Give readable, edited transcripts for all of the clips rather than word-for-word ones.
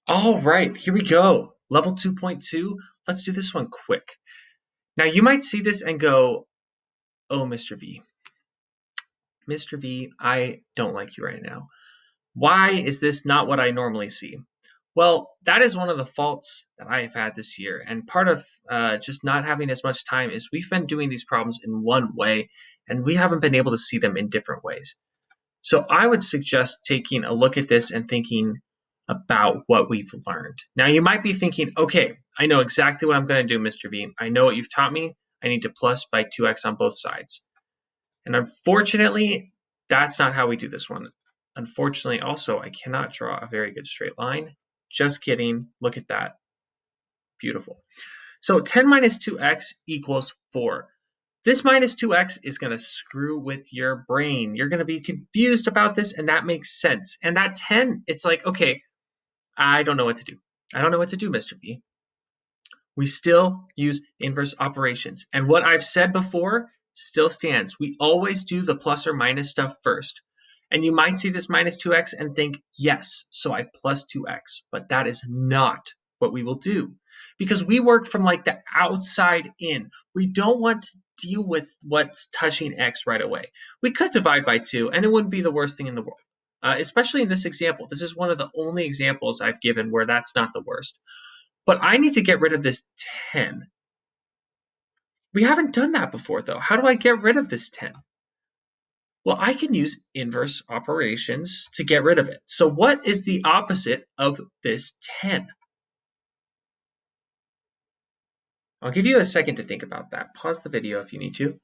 All right, here we go. Level 2.2. Let's do this one quick. Now, you might see this and go, oh, Mr. V. Mr. V, I don't like you right now. Why is this not what I normally see? Well, that is one of the faults that I have had this year. And part of just not having as much time is we've been doing these problems in one way, and we haven't been able to see them in different ways. So I would suggest taking a look at this and thinking about what we've learned. Now, you might be thinking, okay, I know exactly what I'm going to do, Mr. V. I know what you've taught me. I need to plus by 2x on both sides. And unfortunately, that's not how we do this one. Unfortunately, also, I cannot draw a very good straight line. Just kidding. Look at that. Beautiful. So 10 minus 2x equals 4. This minus 2x is going to screw with your brain. You're going to be confused about this, and that makes sense. And that 10, it's like, okay, I don't know what to do. I don't know what to do, Mr. V. We still use inverse operations. And what I've said before still stands. We always do the plus or minus stuff first. And you might see this minus 2x and think, yes, so I plus 2x. But that is not what we will do. Because we work from like the outside in. We don't want to deal with what's touching x right away. We could divide by 2, and it wouldn't be the worst thing in the world. Especially in this example. This is one of the only examples I've given where that's not the worst. But I need to get rid of this 10. We haven't done that before, though. How do I get rid of this 10? Well, I can use inverse operations to get rid of it. So what is the opposite of this 10? I'll give you a second to think about that. Pause the video if you need to.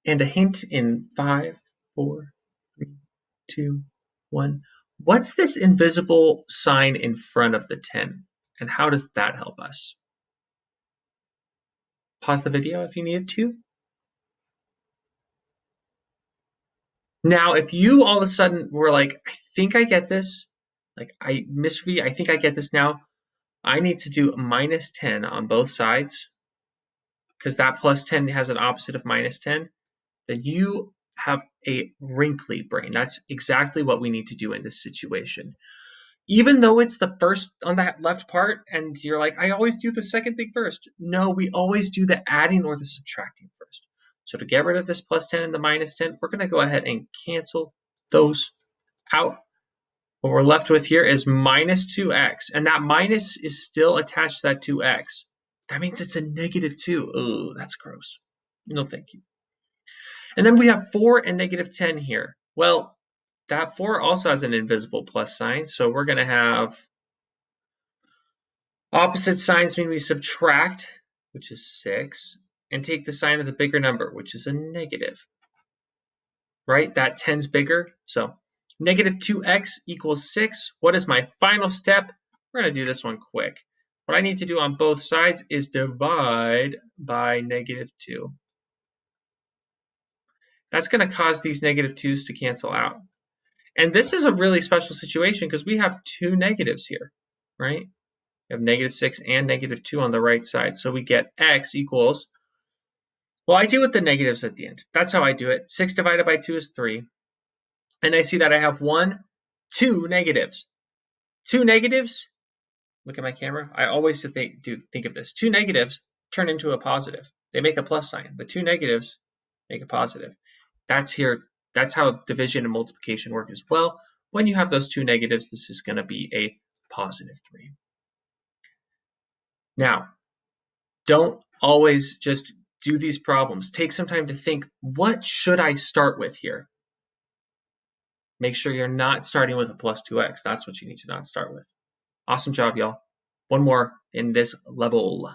And a hint in 5, 4, 3, 2, 1. What's this invisible sign in front of the 10? And how does that help us? Pause the video if you needed to. Now, if you all of a sudden were like, I think I get this, like Mr. V, I think I get this now. I need to do minus 10 on both sides because that plus 10 has an opposite of minus 10. Then you have a wrinkly brain. That's exactly what we need to do in this situation. Even though it's the first on that left part and you're like, I always do the second thing first. No, we always do the adding or the subtracting first. So to get rid of this plus 10 and the minus 10, we're going to go ahead and cancel those out. What we're left with here is minus 2x, and that minus is still attached to that 2x. That means it's a negative 2. Oh, that's gross. No, thank you. And then we have 4 and negative 10 here. Well, that 4 also has an invisible plus sign, so we're going to have opposite signs mean we subtract, which is 6, and take the sign of the bigger number, which is a negative. Right? That 10's bigger, so negative 2x equals 6. What is my final step? We're going to do this one quick. What I need to do on both sides is divide by negative 2. That's going to cause these negative 2's to cancel out. And this is a really special situation because we have two negatives here, right? We have negative 6 and negative 2 on the right side. So we get x equals, well, I deal with the negatives at the end. That's how I do it. 6 divided by 2 is 3. And I see that I have 2 negatives. 2 negatives, look at my camera. I always think of this. 2 negatives turn into a positive. They make a plus sign. The 2 negatives make a positive. That's how division and multiplication work as well. When you have those 2 negatives, this is going to be a positive 3. Now, don't always just do these problems. Take some time to think, what should I start with here? Make sure you're not starting with a plus 2x. That's what you need to not start with. Awesome job, y'all. One more in this level.